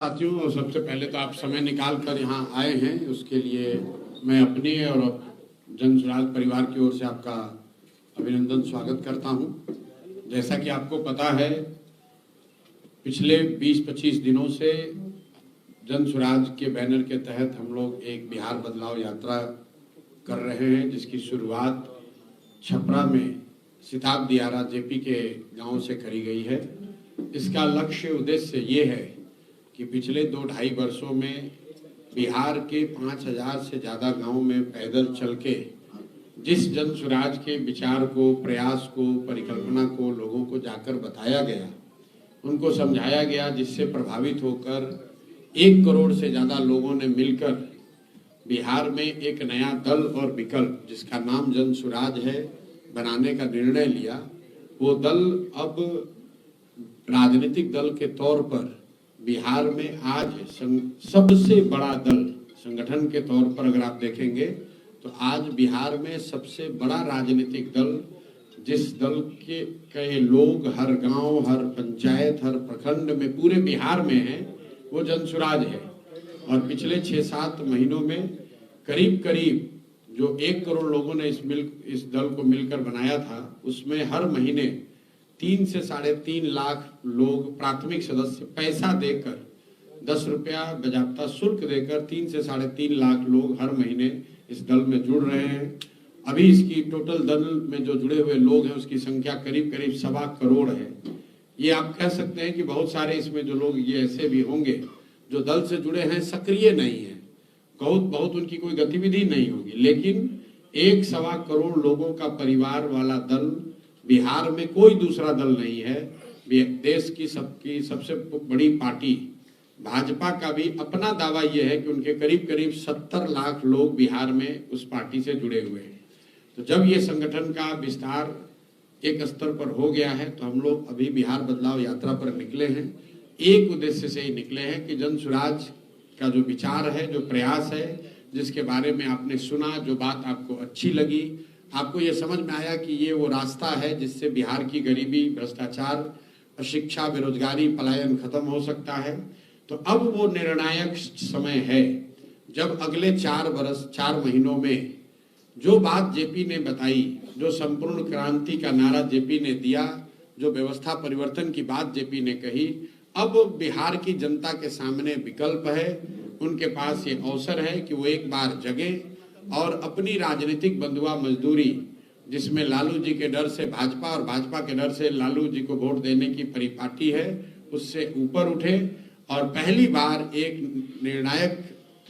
साथियों, सबसे पहले तो आप समय निकाल कर यहाँ आए हैं, उसके लिए मैं अपने और जन स्वराज परिवार की ओर से आपका अभिनंदन स्वागत करता हूँ। जैसा कि आपको पता है, पिछले 20-25 दिनों से जन स्वराज के बैनर के तहत हम लोग एक बिहार बदलाव यात्रा कर रहे हैं, जिसकी शुरुआत छपरा में सिताब दियारा जेपी के गांव से करी गई है। इसका लक्ष्य उद्देश्य ये है कि पिछले 2-2.5 वर्षों में बिहार के 5000 से ज़्यादा गांव में पैदल चल के जिस जन स्वराज के विचार को, प्रयास को, परिकल्पना को लोगों को जाकर बताया गया, उनको समझाया गया, जिससे प्रभावित होकर 1 करोड़ से ज़्यादा लोगों ने मिलकर बिहार में एक नया दल और विकल्प, जिसका नाम जन स्वराज है, बनाने का निर्णय लिया। वो दल अब राजनीतिक दल के तौर पर बिहार में आज सबसे बड़ा दल संगठन के तौर पर अगर आप देखेंगे तो आज बिहार में सबसे बड़ा राजनीतिक दल, जिस दल के लोग हर गांव, हर पंचायत, हर प्रखंड में पूरे बिहार में हैं, वो जन स्वराज है। और पिछले 6-7 महीनों में करीब करीब जो 1 करोड़ लोगों ने इस दल को मिलकर बनाया था, उसमें हर महीने 3 से 3.5 लाख लोग प्राथमिक सदस्य पैसा देकर 10 रुपया बजाबता शुल्क देकर 3 से 3.5 लाख लोग हर महीने इस दल में जुड़ रहे हैं। अभी इसकी टोटल दल में जो जुड़े हुए लोग हैं उसकी संख्या करीब करीब 1.25 करोड़ है। ये आप कह सकते हैं कि बहुत सारे इसमें जो लोग ये ऐसे भी होंगे जो दल से जुड़े हैं, सक्रिय नहीं है, बहुत उनकी कोई गतिविधि नहीं होगी, लेकिन 1.25 करोड़ लोगों का परिवार वाला दल बिहार में कोई दूसरा दल नहीं है। देश की सबसे बड़ी पार्टी भाजपा का भी अपना दावा यह है कि उनके करीब करीब 70 लाख लोग बिहार में उस पार्टी से जुड़े हुए हैं। तो जब ये संगठन का विस्तार एक स्तर पर हो गया है, तो हम लोग अभी बिहार बदलाव यात्रा पर निकले हैं। एक उद्देश्य से ही निकले हैं कि जन स्वराज का जो विचार है, जो प्रयास है, जिसके बारे में आपने सुना, जो बात आपको अच्छी लगी, आपको ये समझ में आया कि ये वो रास्ता है जिससे बिहार की गरीबी, भ्रष्टाचार, अशिक्षा, बेरोजगारी, पलायन खत्म हो सकता है। तो अब वो निर्णायक समय है जब अगले 4 महीनों में जो बात जेपी ने बताई, जो संपूर्ण क्रांति का नारा जेपी ने दिया, जो व्यवस्था परिवर्तन की बात जेपी ने कही, अब बिहार की जनता के सामने विकल्प है। उनके पास ये अवसर है कि वो एक बार जगे और अपनी राजनीतिक बंधुआ मजदूरी, जिसमें लालू जी के डर से भाजपा और भाजपा के डर से लालू जी को वोट देने की परिपाटी है, उससे ऊपर उठे और पहली बार एक निर्णायक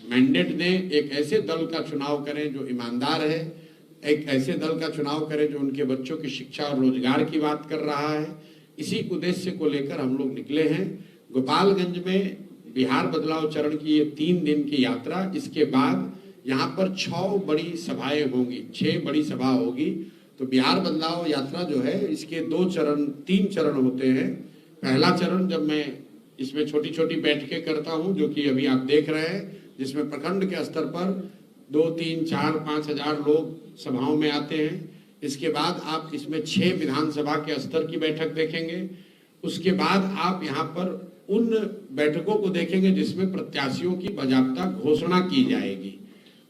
मैंडेट दें, एक ऐसे दल का चुनाव करें जो ईमानदार है, एक ऐसे दल का चुनाव करें जो उनके बच्चों की शिक्षा और रोजगार की बात कर रहा है। इसी उद्देश्य को लेकर हम लोग निकले हैं। गोपालगंज में बिहार बदलाव चरण की ये 3 दिन की यात्रा, इसके बाद यहाँ पर 6 बड़ी सभाएं होंगी, 6 बड़ी सभा होगी। तो बिहार बदलाव यात्रा जो है, इसके 3 चरण होते हैं। पहला चरण जब मैं इसमें छोटी छोटी बैठकें करता हूँ, जो कि अभी आप देख रहे हैं, जिसमें प्रखंड के स्तर पर 2, 3, 4, 5 हजार लोग सभाओं में आते हैं। इसके बाद आप इसमें 6 विधानसभा के स्तर की बैठक देखेंगे। उसके बाद आप यहाँ पर उन बैठकों को देखेंगे जिसमें प्रत्याशियों की बाकायदा घोषणा की जाएगी।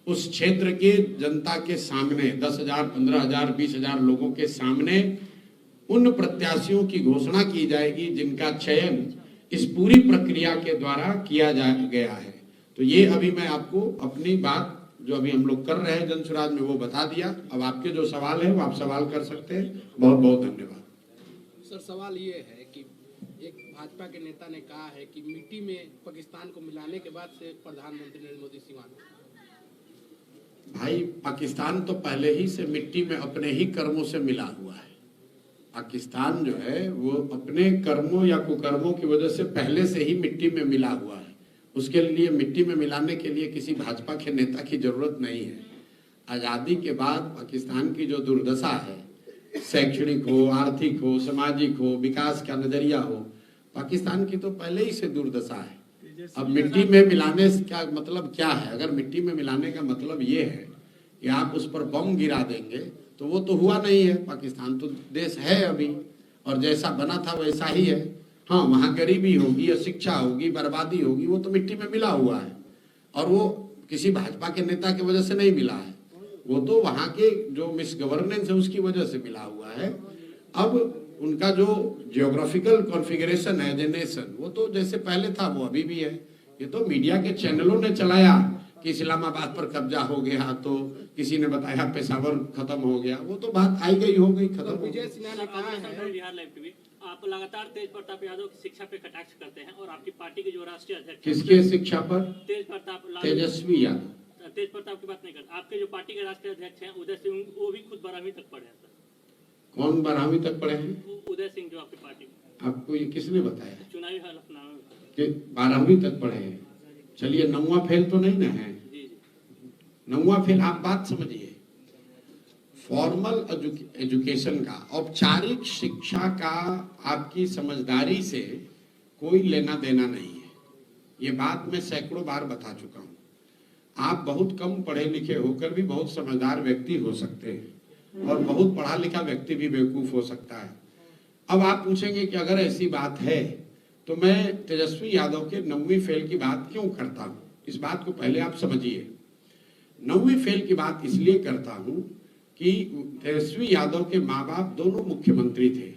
उस क्षेत्र के जनता के सामने 10,000, 15,000, 20,000 लोगों के सामने उन प्रत्याशियों की घोषणा की जाएगी जिनका चयन इस पूरी प्रक्रिया के द्वारा किया गया है। तो ये अभी मैं आपको अपनी बात जो अभी हम लोग कर रहे हैं जन स्वराज में वो बता दिया। अब आपके जो सवाल है वो आप सवाल कर सकते हैं। बहुत बहुत धन्यवाद। सर, सवाल ये है कि एक भाजपा के नेता ने कहा है कि मिट्टी में पाकिस्तान को मिलाने के बाद से प्रधानमंत्री नरेंद्र मोदी सिवान। भाई, पाकिस्तान तो पहले ही से मिट्टी में अपने ही कर्मों से मिला हुआ है। पाकिस्तान जो है वो अपने कर्मों या कुकर्मों की वजह से पहले से ही मिट्टी में मिला हुआ है। उसके लिए मिट्टी में मिलाने के लिए किसी भाजपा के नेता की जरूरत नहीं है। आज़ादी के बाद पाकिस्तान की जो दुर्दशा है, शैक्षणिक हो, आर्थिक हो, सामाजिक हो, विकास का नजरिया हो, पाकिस्तान की तो पहले ही से दुर्दशा है। अब मिट्टी में मिलाने का मतलब क्या है? अगर मिट्टी में मिलाने का मतलब ये है कि आप उस पर बम गिरा देंगे, तो वो तो हुआ नहीं है। पाकिस्तान तो देश है अभी, और जैसा बना था वैसा ही है। हाँ, वहाँ गरीबी होगी, अशिक्षा होगी, बर्बादी होगी, वो तो मिट्टी में मिला हुआ है और वो किसी भाजपा के नेता की वजह से नहीं मिला है, वो तो वहाँ के जो मिस गवर्नेंस है उसकी वजह से मिला हुआ है। अब उनका जो जियोग्राफिकल कॉन्फ़िगरेशन है, नेशन, वो तो जैसे पहले था वो अभी भी है। ये तो मीडिया के चैनलों ने चलाया कि इस्लामाबाद पर कब्जा हो गया, तो किसी ने बताया पेशावर खत्म हो गया, वो तो बात आई गई हो गई, खत्म हो विजय गई। सिन्हा ने कहा है, बिहार लाइव टीवी, आप लगातार तेज प्रताप यादव की शिक्षा पे कटाक्ष करते हैं और आपकी पार्टी के जो राष्ट्रीय अध्यक्ष हैं, किसके शिक्षा पर? तेज प्रताप तेजस्वी यादव। तेज प्रताप की बात नहीं करते, आपके जो पार्टी के राष्ट्रीय अध्यक्ष हैं उदय सिंह, वो भी खुद 12वीं तक पढ़े हैं सर। कौन 12वीं तक पढ़े हैं? उदय सिंह जो आपकी पार्टी में, आपको ये किसने बताया चुनावी हलफनामे में। कि 12वीं तक पढ़े हैं? चलिए, 9वां फेल तो नहीं ना है? जी जी, 9वां फेल। आप बात समझिए, फॉर्मल एजुकेशन का, औपचारिक शिक्षा का आपकी समझदारी से कोई लेना देना नहीं है। ये बात मैं सैकड़ों बार बता चुका हूं। आप बहुत कम पढ़े लिखे होकर भी बहुत समझदार व्यक्ति हो सकते हैं और बहुत पढ़ा लिखा व्यक्ति भी बेवकूफ हो सकता है। अब आप पूछेंगे कि अगर ऐसी बात है तो मैं तेजस्वी यादव के 9वीं फेल की बात क्यों करता हूं? इस बात को पहले आप समझिए। 9वीं फेल की बात इसलिए करता हूं कि तेजस्वी यादव के माँ बाप दोनों मुख्यमंत्री थे।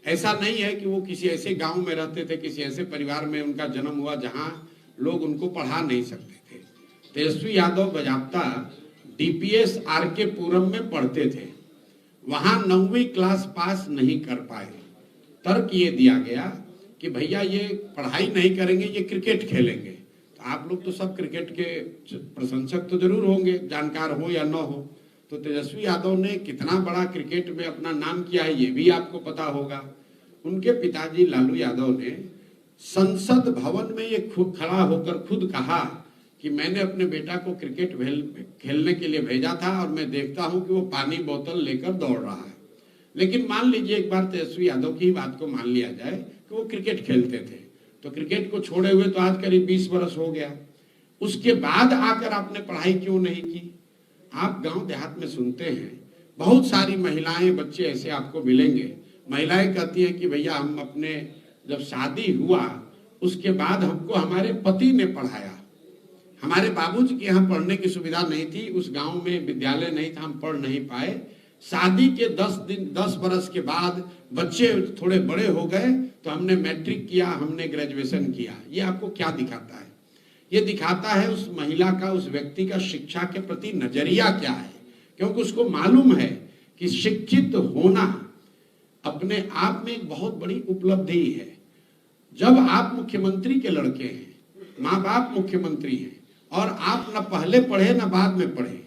ऐसा नहीं है कि वो किसी ऐसे गांव में रहते थे, किसी ऐसे परिवार में उनका जन्म हुआ जहां लोग उनको पढ़ा नहीं सकते थे। तेजस्वी यादव बजाप्ता डीपीएस आरके पुरम में पढ़ते थे, वहां 9वीं क्लास पास नहीं कर पाए। तर्क ये दिया गया कि भैया ये पढ़ाई नहीं करेंगे, ये क्रिकेट खेलेंगे। तो आप लोग तो सब क्रिकेट के प्रशंसक तो जरूर होंगे, जानकार हो या न हो। तो तेजस्वी यादव ने कितना बड़ा क्रिकेट में अपना नाम किया है ये भी आपको पता होगा। उनके पिताजी लालू यादव ने संसद भवन में ये खुद खड़ा होकर खुद कहा कि मैंने अपने बेटा को क्रिकेट खेलने के लिए भेजा था और मैं देखता हूं कि वो पानी बोतल लेकर दौड़ रहा है। लेकिन मान लीजिए एक बार तेजस्वी यादव की बात को मान लिया जाए कि वो क्रिकेट खेलते थे, तो क्रिकेट को छोड़े हुए तो आज करीब 20 वर्ष हो गया। उसके बाद आकर आपने पढ़ाई क्यों नहीं की? आप गांव देहात में सुनते हैं, बहुत सारी महिलाएं, बच्चे ऐसे आपको मिलेंगे, महिलाएं कहती हैं कि भैया हम अपने जब शादी हुआ उसके बाद हमको हमारे पति ने पढ़ाया, हमारे बाबूजी के यहाँ पढ़ने की सुविधा नहीं थी, उस गांव में विद्यालय नहीं था, हम पढ़ नहीं पाए। शादी के 10 बरस के बाद बच्चे थोड़े बड़े हो गए तो हमने मैट्रिक किया, हमने ग्रेजुएशन किया। ये आपको क्या दिखाता है? ये दिखाता है उस महिला का, उस व्यक्ति का शिक्षा के प्रति नजरिया क्या है। क्योंकि उसको मालूम है कि शिक्षित होना अपने आप में एक बहुत बड़ी उपलब्धि है। जब आप मुख्यमंत्री के लड़के हैं, माँ बाप मुख्यमंत्री हैं और आप न पहले पढ़े न बाद में पढ़े,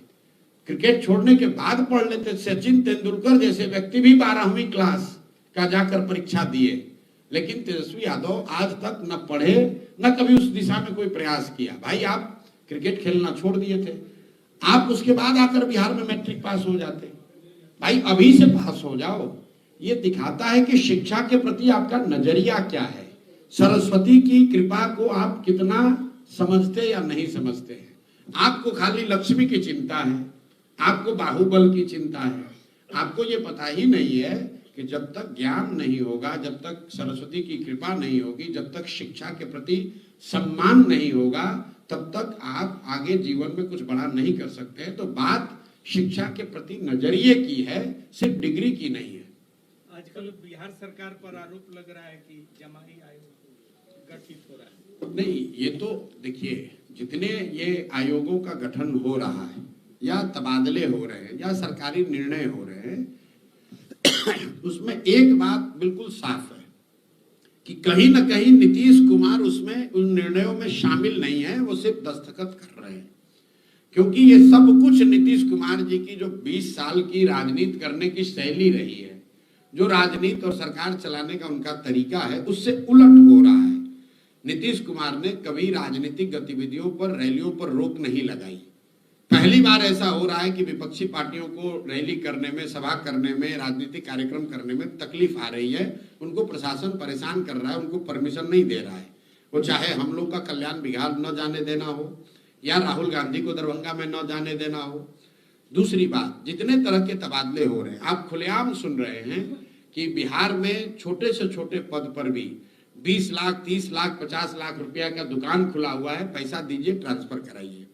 क्रिकेट छोड़ने के बाद पढ़ लेते। सचिन तेंदुलकर जैसे व्यक्ति भी 12वीं क्लास का जाकर परीक्षा दिए, लेकिन तेजस्वी यादव आज तक न पढ़े न कभी उस दिशा में कोई प्रयास किया। भाई आप क्रिकेट खेलना छोड़ दिए थे, आप उसके बाद आकर बिहार में मैट्रिक पास हो जाते। भाई अभी से पास हो जाओ। ये दिखाता है कि शिक्षा के प्रति आपका नजरिया क्या है, सरस्वती की कृपा को आप कितना समझते या नहीं समझते हैं। आपको खाली लक्ष्मी की चिंता है, आपको बाहुबल की चिंता है, आपको ये पता ही नहीं है कि जब तक ज्ञान नहीं होगा, जब तक सरस्वती की कृपा नहीं होगी, जब तक शिक्षा के प्रति सम्मान नहीं होगा, तब तक आप आगे जीवन में कुछ बड़ा नहीं कर सकते हैं। तो बात शिक्षा के प्रति नजरिए की है, सिर्फ डिग्री की नहीं है। आजकल बिहार सरकार पर आरोप लग रहा है कि जमाई आयोग गठित हो रहा है। नहीं, ये तो देखिए, जितने ये आयोगों का गठन हो रहा है या तबादले हो रहे हैं या सरकारी निर्णय हो रहे हैं, उसमें एक बात बिल्कुल साफ है कि कहीं ना कहीं नीतीश कुमार उसमें उन निर्णयों में शामिल नहीं है, वो सिर्फ दस्तखत कर रहे हैं। क्योंकि ये सब कुछ नीतीश कुमार जी की जो 20 साल की राजनीति करने की शैली रही है, जो राजनीति और सरकार चलाने का उनका तरीका है, उससे उलट हो रहा है। नीतीश कुमार ने कभी राजनीतिक गतिविधियों पर, रैलियों पर रोक नहीं लगाई। पहली बार ऐसा हो रहा है कि विपक्षी पार्टियों को रैली करने में, सभा करने में, राजनीतिक कार्यक्रम करने में तकलीफ आ रही है, उनको प्रशासन परेशान कर रहा है, उनको परमिशन नहीं दे रहा है। वो चाहे हम लोग का कल्याण बिहार न जाने देना हो या राहुल गांधी को दरभंगा में न जाने देना हो। दूसरी बात, जितने तरह के तबादले हो रहे हैं, आप खुलेआम सुन रहे हैं कि बिहार में छोटे से छोटे पद पर भी 20 लाख, 30 लाख, 50 लाख रुपया का दुकान खुला हुआ है, पैसा दीजिए, ट्रांसफर कराइए।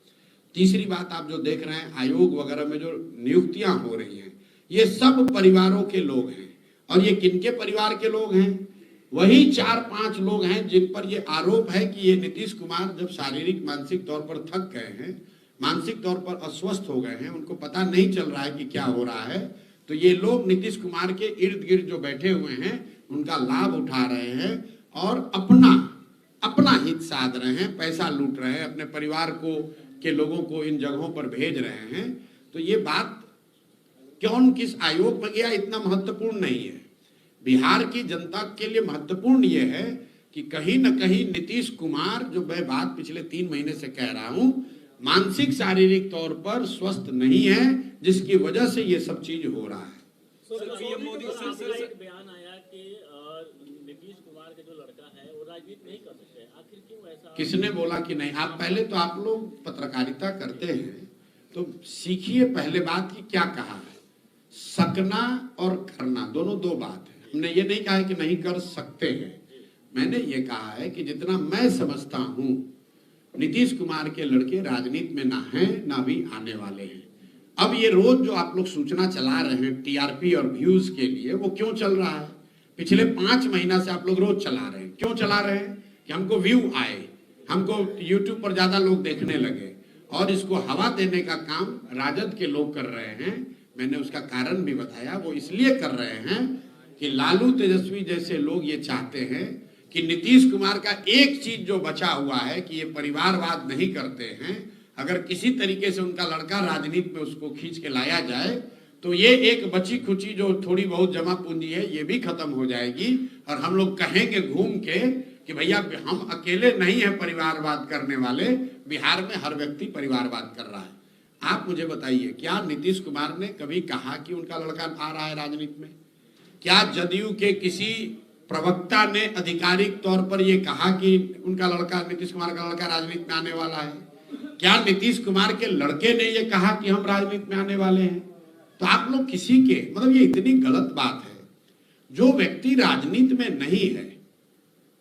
तीसरी बात, आप जो देख रहे हैं आयोग वगैरह में जो नियुक्तियां हो रही हैं, ये सब परिवारों के लोग हैं। और ये किनके परिवार के लोग हैं? वही 4-5 लोग हैं जिन पर ये आरोप है कि ये नीतीश कुमार जब शारीरिक मानसिक तौर पर थक गए हैं, मानसिक तौर पर अस्वस्थ हो गए हैं, उनको पता नहीं चल रहा है कि क्या हो रहा है, तो ये लोग नीतीश कुमार के इर्द गिर्द जो बैठे हुए हैं उनका लाभ उठा रहे हैं और अपना हित साध रहे हैं, पैसा लूट रहे हैं, अपने परिवार को के लोगों को इन जगहों पर भेज रहे हैं। तो ये बात कौन किस आयोग में गया इतना महत्वपूर्ण नहीं है। बिहार की जनता के लिए महत्वपूर्ण ये है कि कहीं न कहीं नीतीश कुमार, जो मैं बात पिछले 3 महीने से कह रहा हूं, मानसिक शारीरिक तौर पर स्वस्थ नहीं है, जिसकी वजह से ये सब चीज हो रहा है। एक बयान आया कि नीतीश कुमार के जो लड़का है वो राजनीति नहीं कर सकते, आखिर क्यों ऐसा? किसने बोला कि नहीं? आप पहले तो आप लोग पत्रकारिता करते हैं तो सीखिए पहले बात की क्या कहा है। सकना और करना दोनों दो बात है। हमने ये नहीं कहा है कि नहीं कर सकते हैं, मैंने ये कहा है कि जितना मैं समझता हूं नीतीश कुमार के लड़के राजनीति में ना हैं ना भी आने वाले हैं। अब ये रोज जो आप लोग सूचना चला रहे हैं टीआरपी और व्यूज के लिए, वो क्यों चल रहा है? पिछले 5 महीना से आप लोग रोज चला रहे हैं। क्यों चला रहे हैं? कि हमको व्यू आए, हमको यूट्यूब पर ज्यादा लोग देखने लगे, और इसको हवा देने का काम राजद के लोग कर रहे हैं। मैंने उसका कारण भी बताया, वो इसलिए कर रहे हैं कि लालू तेजस्वी जैसे लोग ये चाहते हैं कि नीतीश कुमार का एक चीज जो बचा हुआ है कि ये परिवारवाद नहीं करते हैं, अगर किसी तरीके से उनका लड़का राजनीति में उसको खींच के लाया जाए तो ये एक बची खुची जो थोड़ी बहुत जमा पूंजी है ये भी खत्म हो जाएगी, और हम लोग कहेंगे घूम के कि भैया हम अकेले नहीं है परिवारवाद करने वाले, बिहार में हर व्यक्ति परिवारवाद कर रहा है। आप मुझे बताइए, क्या नीतीश कुमार ने कभी कहा कि उनका लड़का आ रहा है राजनीति में? क्या जदयू के किसी प्रवक्ता ने आधिकारिक तौर पर यह कहा कि उनका लड़का, नीतीश कुमार का लड़का राजनीति में आने वाला है? क्या नीतीश कुमार के लड़के ने यह कहा कि हम राजनीति में आने वाले हैं? तो आप लोग किसी के, मतलब ये इतनी गलत बात है। जो व्यक्ति राजनीति में नहीं है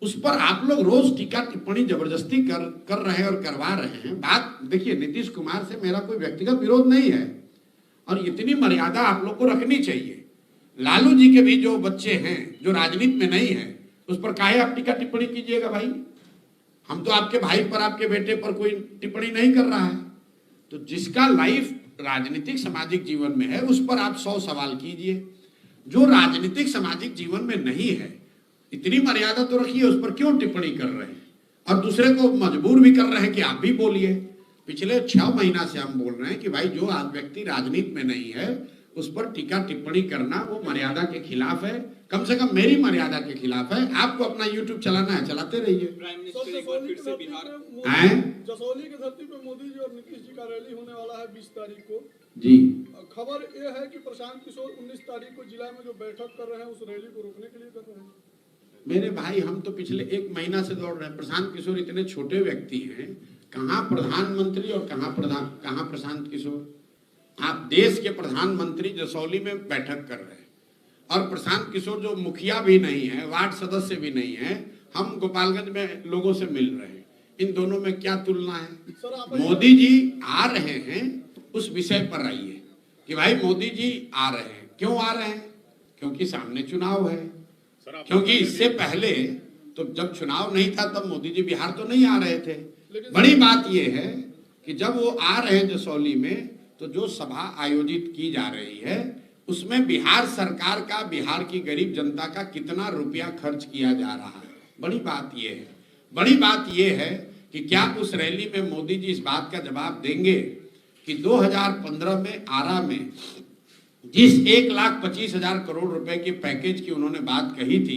उस पर आप लोग रोज टीका टिप्पणी जबरदस्ती कर रहे हैं और करवा रहे हैं। बात देखिए, नीतीश कुमार से मेरा कोई व्यक्तिगत विरोध नहीं है, और इतनी मर्यादा आप लोग को रखनी चाहिए। लालू जी के भी जो बच्चे हैं जो राजनीति में नहीं है, उस पर काहे आप टीका टिप्पणी कीजिएगा भाई? हम तो आपके भाई पर, आपके बेटे पर कोई टिप्पणी नहीं कर रहा है। तो जिसका लाइफ राजनीतिक सामाजिक जीवन में है उस पर आप 100 सवाल कीजिए। जो राजनीतिक सामाजिक जीवन में नहीं है, इतनी मर्यादा तो रखिए, उस पर क्यों टिप्पणी कर रहे हैं? और दूसरे को मजबूर भी कर रहे हैं कि आप भी बोलिए। पिछले 6 महीना से हम बोल रहे हैं कि भाई जो आज व्यक्ति राजनीति में नहीं है उस पर टीका टिप्पणी करना वो मर्यादा के खिलाफ है, कम से कम मेरी मर्यादा के खिलाफ है। आपको अपना यूट्यूब चलाना है, चलाते रहिए। प्राइम मिनिस्टर एक बार फिर से बिहार जसौली की धरती पे मोदी जी और नीतीश जी का रैली होने वाला है 20 तारीख को जी। खबर यह है कि प्रशांत किशोर 19 तारीख को जिला में जो बैठक कर रहे हैं उस रैली को रोकने के लिए कर रहे हैं। मेरे भाई, हम तो पिछले 1 महीना से दौड़ रहे हैं। प्रशांत किशोर इतने छोटे व्यक्ति हैं, कहाँ प्रधानमंत्री और कहाँ प्रशांत किशोर? आप देश के प्रधानमंत्री जसौली में बैठक कर रहे हैं, और प्रशांत किशोर जो मुखिया भी नहीं है, वार्ड सदस्य भी नहीं है, हम गोपालगंज में लोगों से मिल रहे हैं। इन दोनों में क्या तुलना है? मोदी जी आ रहे हैं, उस विषय पर रहिए कि भाई मोदी जी आ रहे हैं। क्यों आ रहे हैं? क्योंकि सामने चुनाव है। क्योंकि इससे पहले तो जब चुनाव नहीं था तब मोदी जी बिहार तो नहीं आ रहे थे। बड़ी बात यह है कि जब वो आ रहे हैं जसौली में, तो जो सभा आयोजित की जा रही है उसमें बिहार सरकार का, बिहार की गरीब जनता का कितना रुपया खर्च किया जा रहा है। बड़ी बात यह है, बड़ी बात यह है कि क्या उस रैली में मोदी जी इस बात का जवाब देंगे कि 2015 में आरा में जिस 1,25,000 करोड़ रुपए के पैकेज की उन्होंने बात कही थी,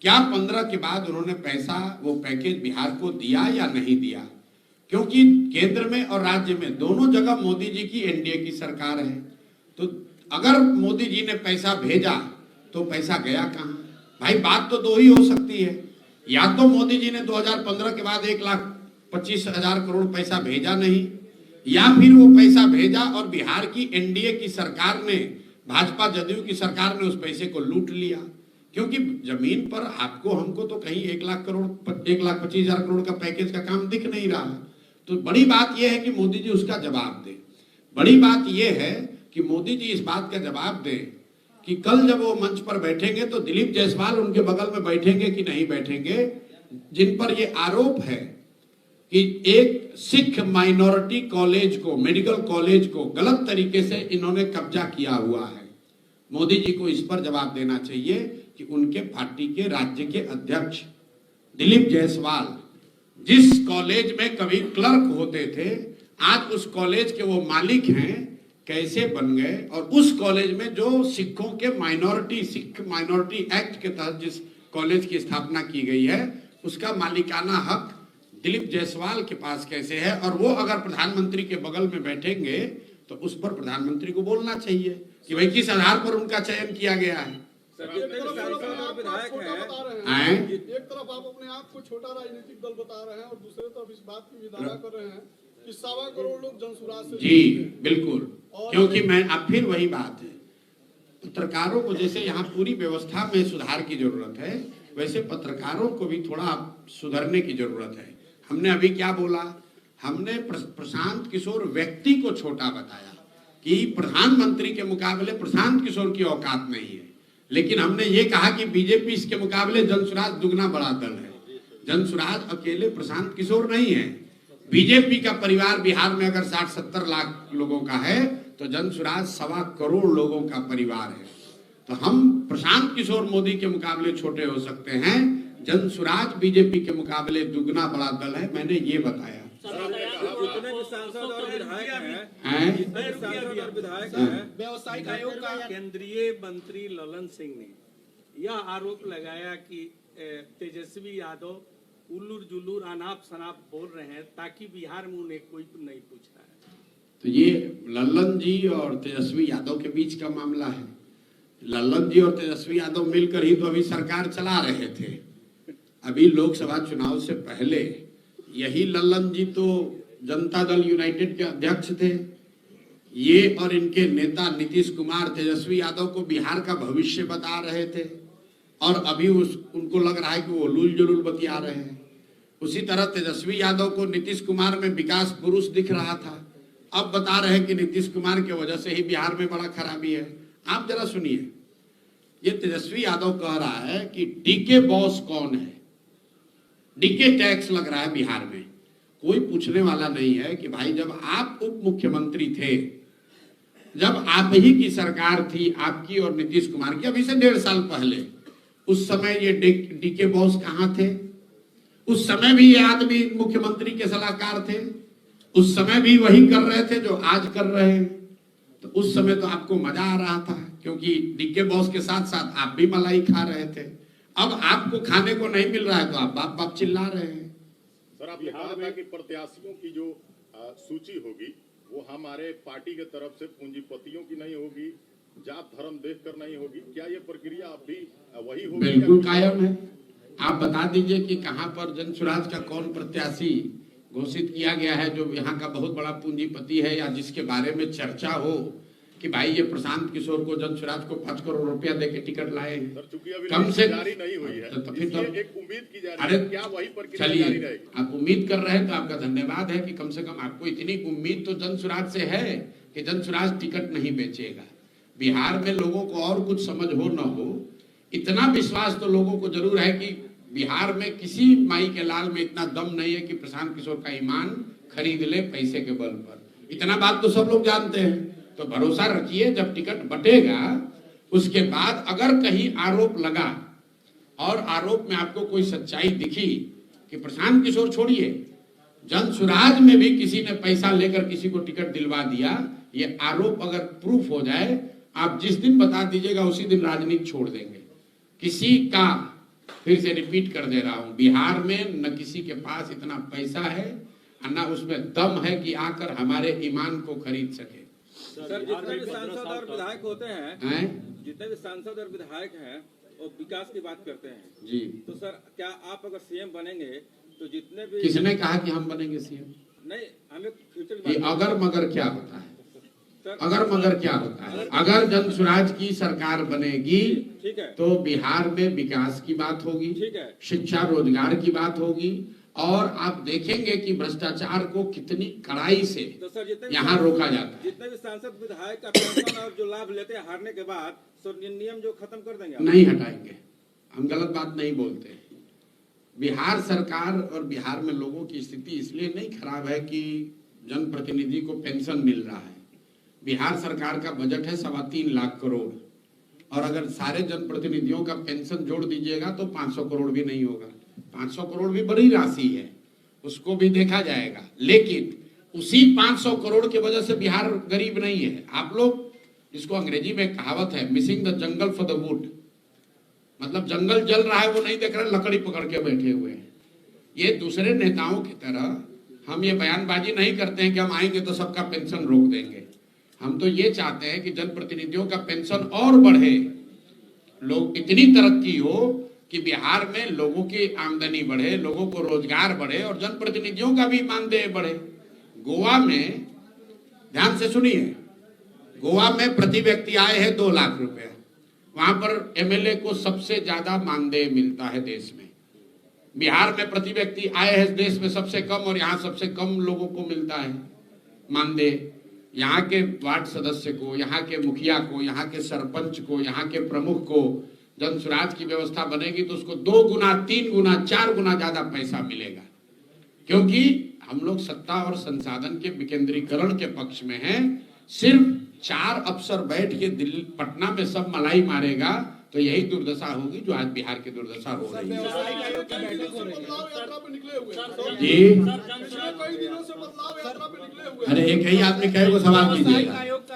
क्या 15 के बाद उन्होंने पैसा, वो पैकेज बिहार को दिया या नहीं दिया? क्योंकि केंद्र में और राज्य में दोनों जगह मोदी जी की एनडीए की सरकार है। तो अगर मोदी जी ने पैसा भेजा तो पैसा गया कहां? भाई बात तो 2 ही हो सकती है, या तो मोदी जी ने 2015 के बाद 1,25,000 करोड़ पैसा भेजा नहीं, या फिर वो पैसा भेजा और बिहार की एनडीए की सरकार ने, भाजपा जदयू की सरकार ने उस पैसे को लूट लिया। क्योंकि जमीन पर आपको हमको तो कहीं 1,25,000 करोड़ का पैकेज का काम दिख नहीं रहा। तो बड़ी बात यह है कि मोदी जी उसका जवाब दें। बड़ी बात यह है कि मोदी जी इस बात का जवाब दें कि कल जब वो मंच पर बैठेंगे तो दिलीप जायसवाल उनके बगल में बैठेंगे कि नहीं बैठेंगे, जिन पर ये आरोप है कि एक सिख माइनॉरिटी कॉलेज को, मेडिकल कॉलेज को गलत तरीके से इन्होंने कब्जा किया हुआ है। मोदी जी को इस पर जवाब देना चाहिए कि उनके पार्टी के राज्य के अध्यक्ष दिलीप जायसवाल जिस कॉलेज में कभी क्लर्क होते थे, आज उस कॉलेज के वो मालिक हैं, कैसे बन गए। और उस कॉलेज में जो सिखों के सिख माइनॉरिटी एक्ट के तहत जिस कॉलेज की स्थापना की गई है, उसका मालिकाना हक दिलीप जायसवाल के पास कैसे है। और वो अगर प्रधानमंत्री के बगल में बैठेंगे तो उस पर प्रधानमंत्री को बोलना चाहिए कि भाई किस आधार पर उनका चयन किया गया है। एक तरफ आप अपने आप को छोटा राजनीतिक दल बता रहे हैं और दूसरे तरफ इस बात की विधारा कर रहे हैं कि 1.25 करोड़ लोग जनसुराज से जी बिल्कुल, क्योंकि मैं अब फिर वही बात है, पत्रकारों को जैसे यहाँ पूरी व्यवस्था में सुधार की जरूरत है, वैसे पत्रकारों को भी थोड़ा सुधरने की जरूरत है। हमने अभी क्या बोला, हमने प्रशांत किशोर व्यक्ति को छोटा बताया कि प्रधानमंत्री के मुकाबले प्रशांत किशोर की औकात नहीं है, लेकिन हमने ये कहा कि बीजेपी इसके मुकाबले जनसुराज दुगना बड़ा दल है। जनसुराज अकेले प्रशांत किशोर नहीं है। बीजेपी का परिवार बिहार में अगर 60-70 लाख लोगों का है तो जनसुराज 1.25 करोड़ लोगों का परिवार है। तो हम प्रशांत किशोर मोदी के मुकाबले छोटे हो सकते हैं, जनसुराज बीजेपी के मुकाबले दुगना बड़ा दल है, मैंने ये बताया। जितने भी सांसद और विधायक हैं, व्यवसायिक आयोग का केंद्रीय मंत्री ललन सिंह ने यह आरोप लगाया कि तेजस्वी यादव उल्लूर जुल्लूर अनाप शनाप बोल रहे हैं ताकि बिहार में उन्हें कोई नहीं पूछ रहा है। तो ये लल्लन जी और तेजस्वी यादव के बीच का मामला है। लल्लन जी और तेजस्वी यादव मिलकर ही तो अभी सरकार चला रहे थे। अभी लोकसभा चुनाव से पहले यही लल्लन जी तो जनता दल यूनाइटेड के अध्यक्ष थे। ये और इनके नेता नीतीश कुमार तेजस्वी यादव को बिहार का भविष्य बता रहे थे और अभी उनको लग रहा है कि वो उलूल जुलूल बतिया रहे हैं। उसी तरह तेजस्वी यादव को नीतीश कुमार में विकास पुरुष दिख रहा था, अब बता रहे हैं कि नीतीश कुमार की वजह से ही बिहार में बड़ा खराबी है। आप जरा सुनिए, ये तेजस्वी यादव कह रहा है कि डीके बॉस कौन है, डीके टैक्स लग रहा है बिहार में। कोई पूछने वाला नहीं है कि भाई जब आप उप मुख्यमंत्री थे, जब आप ही की सरकार थी, आपकी और नीतीश कुमार की, अभी से 1.5 साल पहले, उस समय ये डीके बॉस कहाँ थे? उस समय भी ये आदमी मुख्यमंत्री के सलाहकार थे, उस समय भी वही कर रहे थे जो आज कर रहे हैं। तो उस समय तो आपको मजा आ रहा था क्योंकि डीके बॉस के साथ साथ आप भी मलाई खा रहे थे। अब आपको खाने को नहीं मिल रहा है तो आप बाप बाप चिल्ला रहे हैं। सर, आपने कहा था कि प्रत्याशियों की जो सूची होगी वो हमारे पार्टी के तरफ से पूंजीपतियों की नहीं होगी, जात धर्म देखकर नहीं होगी। क्या ये प्रक्रिया अब भी वही होगी? बिल्कुल कायम है। आप बता दीजिए कि कहां पर जनसुराज का कौन प्रत्याशी घोषित किया गया है जो यहाँ का बहुत बड़ा पूंजीपति है या जिसके बारे में चर्चा हो कि भाई ये प्रशांत किशोर को जनसुराज को 5 करोड़ रुपया देके टिकट लाए हैं। कम से जारी नहीं हुई है तो फिर तो एक उम्मीद की जा रही है, क्या वही प्रक्रिया जारी चलिए, रहेगी? आप उम्मीद कर रहे हैं तो आपका धन्यवाद है कि कम से कम आपको इतनी उम्मीद तो जनसुराज से है कि जनसुराज टिकट नहीं बेचेगा। बिहार में लोगों को और कुछ समझ हो न हो, इतना विश्वास तो लोगों को जरूर है कि बिहार में किसी माई के लाल में इतना दम नहीं है कि प्रशांत किशोर का ईमान खरीद ले पैसे के बल पर। इतना बात तो सब लोग जानते हैं। तो भरोसा रखिए, जब टिकट बटेगा उसके बाद अगर कहीं आरोप लगा और आरोप में आपको कोई सच्चाई दिखी कि प्रशांत किशोर छोड़िए, जनसुराज में भी किसी ने पैसा लेकर किसी को टिकट दिलवा दिया, ये आरोप अगर प्रूफ हो जाए, आप जिस दिन बता दीजिएगा उसी दिन राजनीति छोड़ देंगे। किसी का, फिर से रिपीट कर दे रहा हूं, बिहार में न किसी के पास इतना पैसा है न उसमें दम है कि आकर हमारे ईमान को खरीद सके। सर, जितने भी सांसद और विधायक होते हैं, जितने भी सांसद और विधायक हैं वो विकास की बात करते हैं जी। तो सर, क्या आप अगर सीएम बनेंगे तो जितने भी, किसने कहा कि हम बनेंगे सीएम? नहीं, हमें फ्यूचर ये अगर मगर क्या होता है? अगर मगर क्या होता है, अगर जन स्वराज की सरकार बनेगी ठीक है, तो बिहार में विकास की बात होगी, ठीक है, शिक्षा रोजगार की बात होगी, और आप देखेंगे कि भ्रष्टाचार को कितनी कड़ाई से तो सर जितने भी यहाँ रोका जाता है। जितने भी सांसद विधायक का पेंशन और जो लाभ लेते हैं हारने के बाद, तो नियम जो खत्म कर देंगे आप? नहीं हटाएंगे, हम गलत बात नहीं बोलते। बिहार सरकार और बिहार में लोगों की स्थिति इसलिए नहीं खराब है कि जनप्रतिनिधि को पेंशन मिल रहा है। बिहार सरकार का बजट है 3.25 लाख करोड़, और अगर सारे जनप्रतिनिधियों का पेंशन जोड़ दीजिएगा तो 500 करोड़ भी नहीं होगा। 500 करोड़ भी बड़ी राशि है, उसको भी देखा जाएगा, लेकिन उसी 500 करोड़ की वजह से बिहार गरीब नहीं है। आप लोग, इसको अंग्रेजी में कहावत है, missing the jungle for the wood, मतलब जंगल जल रहा है वो नहीं देख रहे, लकड़ी पकड़ के बैठे हुए हैं। ये दूसरे नेताओं की तरह हम ये बयानबाजी नहीं करते हैं कि हम आएंगे तो सबका पेंशन रोक देंगे। हम तो ये चाहते हैं कि जनप्रतिनिधियों का पेंशन और बढ़े, लोग इतनी तरक्की हो कि बिहार में लोगों की आमदनी बढ़े, लोगों को रोजगार बढ़े और जनप्रतिनिधियों का भी मानदेय बढ़े। गोवा में, ध्यान से सुनिए, गोवा में प्रति व्यक्ति आय है 2 लाख रुपए, वहां पर एमएलए को सबसे ज्यादा मानदेय मिलता है देश में। बिहार में प्रति व्यक्ति आय है देश में सबसे कम, और यहाँ सबसे कम लोगों को मिलता है मानदेय। यहाँ के वार्ड सदस्य को, यहाँ के मुखिया को, यहाँ के सरपंच को, यहाँ के प्रमुख को जन स्वराज की व्यवस्था बनेगी तो उसको 2 गुना, 3 गुना, 4 गुना ज्यादा पैसा मिलेगा, क्योंकि हम लोग सत्ता और संसाधन के विकेंद्रीकरण के पक्ष में हैं। सिर्फ 4 अफसर बैठ के दिल्ली पटना में सब मलाई मारेगा तो यही दुर्दशा होगी जो आज बिहार की दुर्दशा हो रही है। व्यवसायिक आयोग की बैठक हो रही है। बदलाव यात्रा पे निकले हुए हैं। जी, पिछले कई दिनों से बदलाव यात्रा पे निकले हुए हैं। अरे एक ही आदमी कहे को सवाल व्यवसायिक कीजिएगा। आयोग का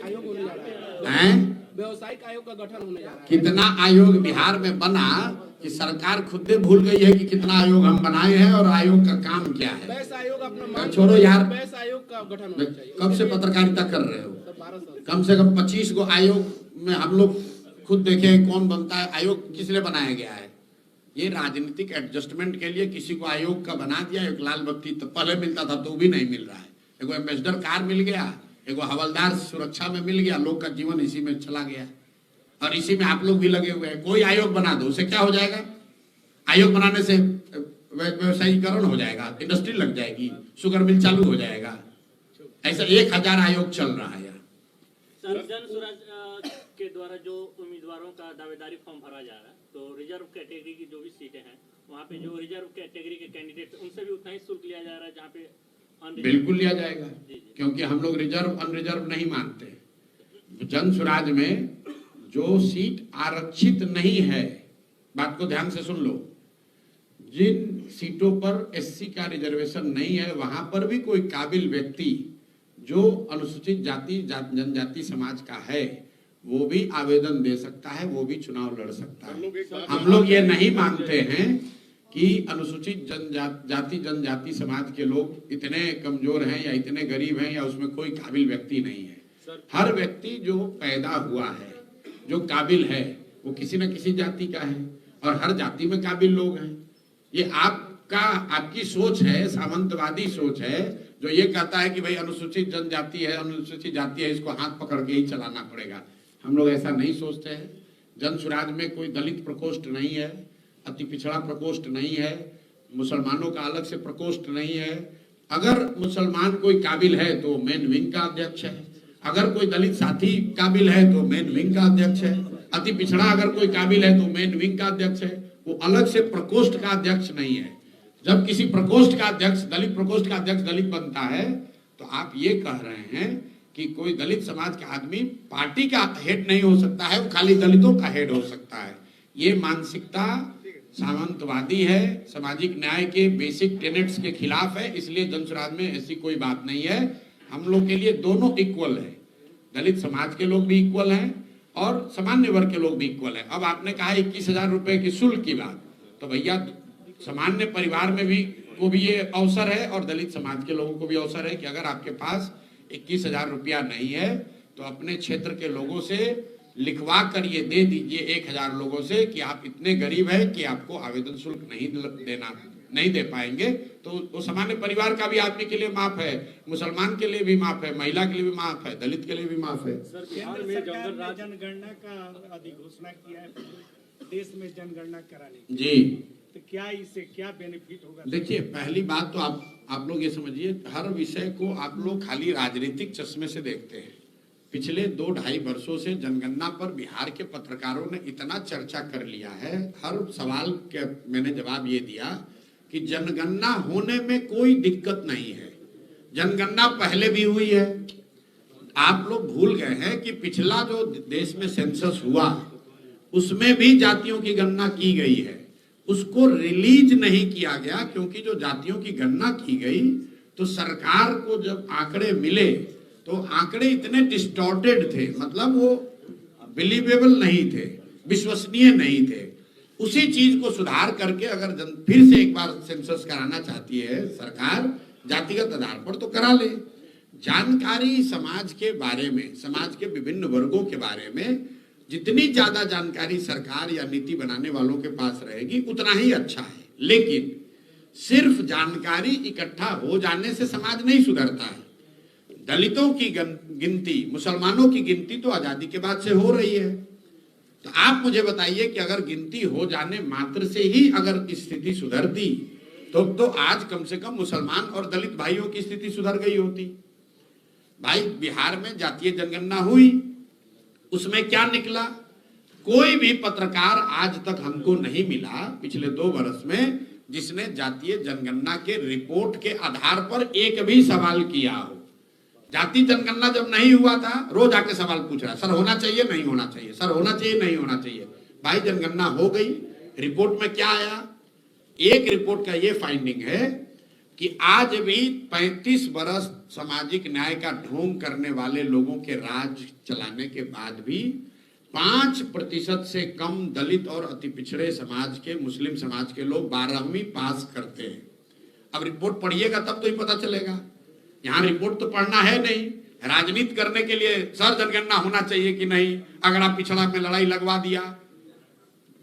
आयोग होने जा रहा है। हैं? व्यवसायिक आयोग का गठन होने जा रहा है। कितना आयोग बिहार में बना कि सरकार खुद भूल गई है कि कितना आयोग हम बनाए हैं और आयोग का काम क्या है। बैस आयोग अपना मान, छोड़ो यार, बैस आयोग का गठन होना चाहिए। कब से पत्रकारिता कर रहे हो? 12 साल। कम से कम 25 को आयोग में हम लोग खुद देखे कौन बनता है। आयोग किस लिए बनाया गया है? ये राजनीतिक एडजस्टमेंट के लिए किसी को आयोग का बना दिया। एक लाल बत्ती तो पहले मिलता था तो भी नहीं मिल रहा है, एगो एम्बेसडर कार मिल गया, एगो हवलदार सुरक्षा में मिल गया, लोग का जीवन इसी में चला गया और इसी में आप लोग भी लगे हुए हैं। कोई आयोग बना दो, उससे क्या हो जाएगा? आयोग बनाने से व्यवसायीकरण हो जाएगा, इंडस्ट्री लग जाएगी, शुगर मिल चालू हो जाएगा। ऐसा 1000 आयोग चल रहा है। सर, जन स्वराज के द्वारा जो उम्मीदवारों का दावेदारी फॉर्म भरा जा रहा है, तो रिजर्व कैटेगरी की जो भी सीटें हैं वहाँ पे जो रिजर्व कैटेगरी के कैंडिडेट उनसे भी उतना ही शुल्क लिया जा रहा है जहाँ पे बिल्कुल लिया जाएगा, क्योंकि हम लोग रिजर्व अनरिजर्व नहीं मानते। जन स्वराज में जो सीट आरक्षित नहीं है, बात को ध्यान से सुन लो, जिन सीटों पर एससी का रिजर्वेशन नहीं है वहां पर भी कोई काबिल व्यक्ति जो अनुसूचित जाति जनजाति समाज का है वो भी आवेदन दे सकता है, वो भी चुनाव लड़ सकता है। हम लोग ये नहीं मानते हैं कि अनुसूचित जनजाति समाज के लोग इतने कमजोर हैं या इतने गरीब हैं या उसमें कोई काबिल व्यक्ति नहीं है। हर व्यक्ति जो पैदा हुआ है, जो काबिल है, वो किसी न किसी जाति का है और हर जाति में काबिल लोग हैं। ये आपकी सोच है, सामंतवादी सोच है, जो ये कहता है कि भाई अनुसूचित जनजाति है, अनुसूचित जाति है, इसको हाथ पकड़ के ही चलाना पड़ेगा। हम लोग ऐसा नहीं सोचते हैं। जन स्वराज में कोई दलित प्रकोष्ठ नहीं है, अति पिछड़ा प्रकोष्ठ नहीं है, मुसलमानों का अलग से प्रकोष्ठ नहीं है। अगर मुसलमान कोई काबिल है तो मेन विंग का अध्यक्ष है, अगर कोई दलित साथी काबिल है तो मेन विंग का अध्यक्ष है, अति पिछड़ा अगर कोई काबिल है तो मेन विंग का अध्यक्ष है। वो अलग से प्रकोष्ठ का अध्यक्ष नहीं है। जब किसी प्रकोष्ठ का अध्यक्ष, दलित प्रकोष्ठ का अध्यक्ष दलित बनता है तो आप ये कह रहे हैं कि कोई दलित समाज का आदमी पार्टी का हेड नहीं हो सकता है, वो खाली दलितों का हेड हो सकता है। ये मानसिकता सामंतवादी है, सामाजिक न्याय के बेसिक टेनेट्स के खिलाफ है। इसलिए जन स्वराज में ऐसी कोई बात नहीं है। हम लोग के लिए दोनों इक्वल है, दलित समाज के लोग भी इक्वल हैं और सामान्य वर्ग के लोग भी इक्वल है। अब आपने कहा 21,000 रुपए की शुल्क की बात, तो भैया सामान्य परिवार में भी को भी ये अवसर है और दलित समाज के लोगों को भी अवसर है कि अगर आपके पास 21,000 रुपया नहीं है तो अपने क्षेत्र के लोगों से लिखवा कर ये दे दीजिए 1,000 लोगों से कि आप इतने गरीब हैं कि आपको आवेदन शुल्क नहीं देना नहीं दे पाएंगे तो वो सामान्य परिवार का भी आदमी के लिए माफ है, मुसलमान के लिए भी माफ है, महिला के लिए भी माफ है, दलित के लिए भी माफ है। बिहार में जनगणना का अधिघोषणा किया है देश में जनगणना कराने की, जी तो क्या इससे क्या बेनिफिट होगा? देखिए, पहली बात तो आप लोग ये समझिए, हर विषय को आप लोग खाली राजनीतिक चश्मे से देखते हैं। पिछले 2-2.5 वर्षों से जनगणना पर बिहार के पत्रकारों ने इतना चर्चा कर लिया है, हर सवाल के मैंने जवाब ये दिया कि जनगणना होने में कोई दिक्कत नहीं है। जनगणना पहले भी हुई है। आप लोग भूल गए हैं कि पिछला जो देश में सेंसस हुआ उसमें भी जातियों की गणना की गई है, उसको रिलीज नहीं किया गया क्योंकि जो जातियों की गणना की गई तो सरकार को जब आंकड़े मिले तो आंकड़े इतने डिस्टॉर्टेड थे, मतलब वो बिलीवेबल नहीं थे, विश्वसनीय नहीं थे। उसी चीज को सुधार करके अगर फिर से एक बार सेंसस कराना चाहती है सरकार जातिगत आधार पर तो करा ले। जानकारी समाज के बारे में, समाज के विभिन्न वर्गों के बारे में जितनी ज्यादा जानकारी सरकार या नीति बनाने वालों के पास रहेगी उतना ही अच्छा है। लेकिन सिर्फ जानकारी इकट्ठा हो जाने से समाज नहीं सुधरता है। दलितों की गिनती, मुसलमानों की गिनती तो आजादी के बाद से हो रही है। तो आप मुझे बताइए कि अगर गिनती हो जाने मात्र से ही अगर स्थिति सुधरती तो आज कम से कम मुसलमान और दलित भाइयों की स्थिति सुधर गई होती। भाई, बिहार में जातीय जनगणना हुई, उसमें क्या निकला? कोई भी पत्रकार आज तक हमको नहीं मिला पिछले 2 वर्ष में जिसने जातीय जनगणना के रिपोर्ट के आधार पर एक भी सवाल किया हो। जाति जनगणना जब नहीं हुआ था रोज आके सवाल पूछ रहा है, सर होना चाहिए नहीं होना चाहिए, सर होना चाहिए नहीं होना चाहिए। भाई, जनगणना हो गई, रिपोर्ट में क्या आया? एक रिपोर्ट का ये फाइंडिंग है कि आज भी 35 बरस सामाजिक न्याय का ढोंग करने वाले लोगों के राज चलाने के बाद भी 5% से कम दलित और अति पिछड़े समाज के, मुस्लिम समाज के लोग 12वीं पास करते हैं। अब रिपोर्ट पढ़िएगा तब तो ही पता चलेगा। यहाँ रिपोर्ट तो पढ़ना है नहीं, राजनीति करने के लिए सर जनगणना होना चाहिए कि नहीं, अगर आप पिछड़ा में लड़ाई लगवा दिया।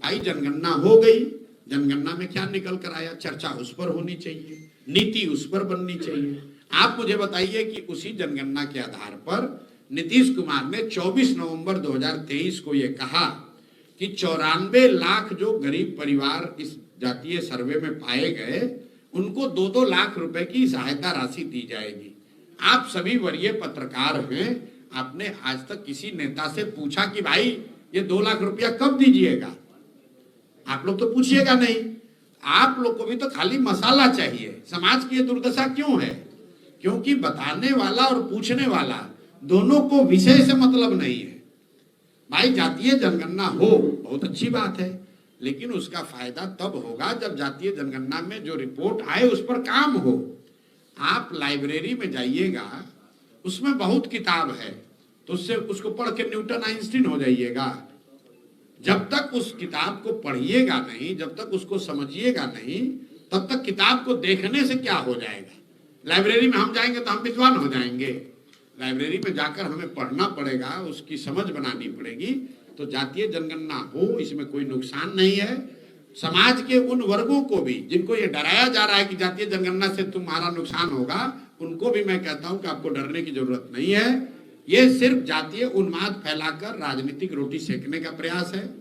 भाई, जनगणना हो गई, जनगणना में क्या निकल कर आया? चर्चा उस पर होनी चाहिए, नीति उस पर बननी चाहिए। आप मुझे बताइए कि उसी जनगणना के आधार पर नीतीश कुमार ने 24 नवंबर 2023 को यह कहा कि 94 लाख जो गरीब परिवार इस जातीय सर्वे में पाए गए उनको 2-2 लाख रुपए की सहायता राशि दी जाएगी। आप सभी वरीय पत्रकार हैं, आपने आज तक किसी नेता से पूछा कि भाई ये 2 लाख रुपया कब दीजिएगा? आप लोग तो पूछिएगा नहीं। आप लोग को भी तो खाली मसाला चाहिए। समाज की ये दुर्दशा क्यों है? क्योंकि बताने वाला और पूछने वाला दोनों को विषय से मतलब नहीं है। भाई, जातीय जनगणना हो बहुत अच्छी बात है, लेकिन उसका फायदा तब होगा जब जातीय जनगणना में जो रिपोर्ट आए उस पर काम हो। आप लाइब्रेरी में जाइएगा, उसमें बहुत किताब है, तो उससे उसको पढ़ के न्यूटन आइंस्टीन हो जाइएगा। जब तक उस किताब को पढ़िएगा नहीं, जब तक उसको समझिएगा नहीं, तब तक किताब को देखने से क्या हो जाएगा? लाइब्रेरी में हम जाएंगे तो हम विद्वान हो जाएंगे। लाइब्रेरी में जाकर हमें पढ़ना पड़ेगा, उसकी समझ बनानी पड़ेगी। तो जातीय जनगणना हो, इसमें कोई नुकसान नहीं है। समाज के उन वर्गों को भी जिनको ये डराया जा रहा है कि जातीय जनगणना से तुम्हारा नुकसान होगा, उनको भी मैं कहता हूं कि आपको डरने की जरूरत नहीं है। ये सिर्फ जातीय उन्माद फैलाकर राजनीतिक रोटी सेकने का प्रयास है।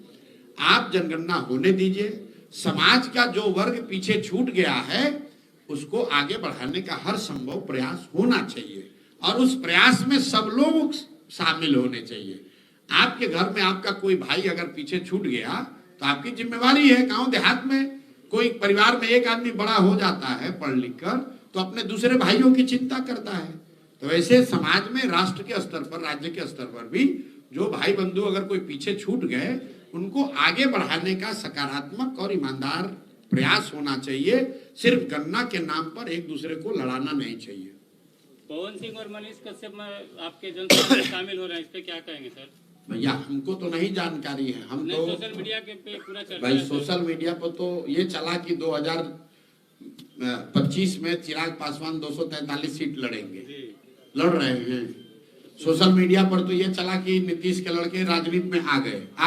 आप जनगणना होने दीजिए। समाज का जो वर्ग पीछे छूट गया है उसको आगे बढ़ाने का हर संभव प्रयास होना चाहिए और उस प्रयास में सब लोग शामिल होने चाहिए। आपके घर में आपका कोई भाई अगर पीछे छूट गया तो आपकी जिम्मेवारी है। गांव देहात में कोई परिवार में एक आदमी बड़ा हो जाता है पढ़ लिख कर, तो अपने दूसरे भाइयों की चिंता करता है। तो वैसे समाज में राष्ट्र के स्तर पर, राज्य के स्तर पर भी जो भाई बंधु अगर कोई पीछे छूट गए उनको आगे बढ़ाने का सकारात्मक और ईमानदार प्रयास होना चाहिए। सिर्फ गणना के नाम पर एक दूसरे को लड़ाना नहीं चाहिए। पवन सिंह और मनीष कश्यप में आपके जनता में शामिल हो रहे हैं, इस पे क्या कहेंगे सर? भैया, हमको तो नहीं जानकारी है। हम तो सोशल मीडिया के पे पूरा चर्चा भाई सोशल मीडिया पर तो ये चला कि 2025 में चिराग पासवान 243 सीट लड़ेंगे, लड़ रहे हैं। सोशल मीडिया पर तो ये चला कि नीतीश के लड़के राजनीति में आ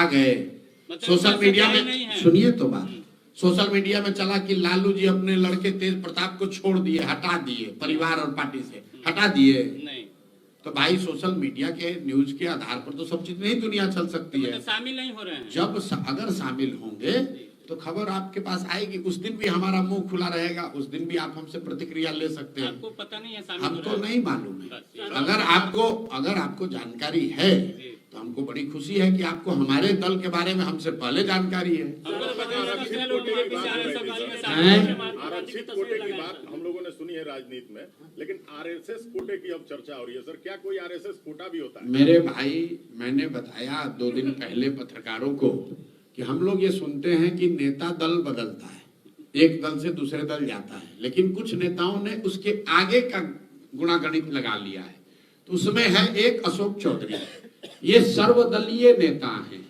गए। सोशल मीडिया में सुनिए तो बात, सोशल मीडिया में चला कि लालू जी अपने लड़के तेज प्रताप को छोड़ दिए, हटा दिए, परिवार और पार्टी से हटा दिए। नहीं, तो भाई सोशल मीडिया के न्यूज के आधार पर तो सब चीज नहीं दुनिया चल सकती है। शामिल नहीं हो रहे हैं। अगर शामिल होंगे तो खबर आपके पास आएगी। उस दिन भी हमारा मुंह खुला रहेगा, उस दिन भी आप हमसे प्रतिक्रिया ले सकते हैं। आपको पता नहीं है शामिल हो हमको रहे हैं? नहीं मालूम है। अगर आपको जानकारी है तो हमको बड़ी खुशी है कि आपको हमारे दल के बारे में हमसे पहले जानकारी है। आरक्षित कोटे की बात हम लोगों ने सुनी है राजनीति में, लेकिन आरएसएस कोटे की अब चर्चा हो रही है। सर, क्या कोई आरएसएस कोटा भी होता है? मेरे भाई, मैंने बताया 2 दिन पहले पत्रकारों को कि हम लोग ये सुनते हैं कि नेता दल बदलता है, एक दल से दूसरे दल जाता है, लेकिन कुछ नेताओं ने उसके आगे का गुणागणित लगा लिया है। तो उसमें है एक अशोक चौधरी, ये सर्वदलीय नेता हैं।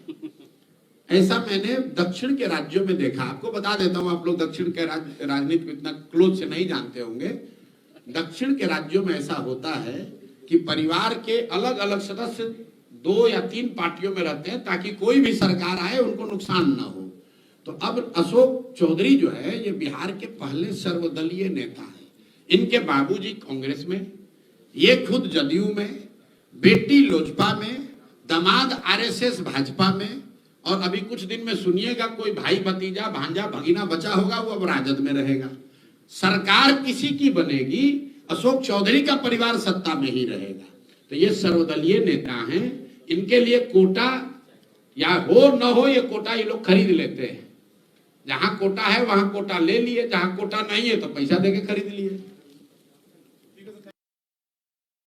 ऐसा मैंने दक्षिण के राज्यों में देखा। आपको बता देता हूं, आप लोग दक्षिण के राजनीति को इतना क्लोज से नहीं जानते होंगे। दक्षिण के राज्यों में ऐसा होता है कि परिवार के अलग अलग सदस्य 2 या 3 पार्टियों में रहते हैं ताकि कोई भी सरकार आए उनको नुकसान ना हो। तो अब अशोक चौधरी जो है, ये बिहार के पहले सर्वदलीय नेता हैं। इनके बाबूजी कांग्रेस में, ये खुद जदयू में, बेटी लोजपा में, दामाद आरएसएस भाजपा में, और अभी कुछ दिन में सुनिएगा कोई भाई भतीजा भांजा भगीना बचा होगा, वो अब राजद में रहेगा। सरकार किसी की बनेगी, अशोक चौधरी का परिवार सत्ता में ही रहेगा। तो ये सर्वदलीय नेता हैं। इनके लिए कोटा या हो न हो, ये कोटा ये लोग खरीद लेते हैं। जहां कोटा है वहां कोटा ले लिए, जहां कोटा नहीं है तो पैसा देके खरीद लिए।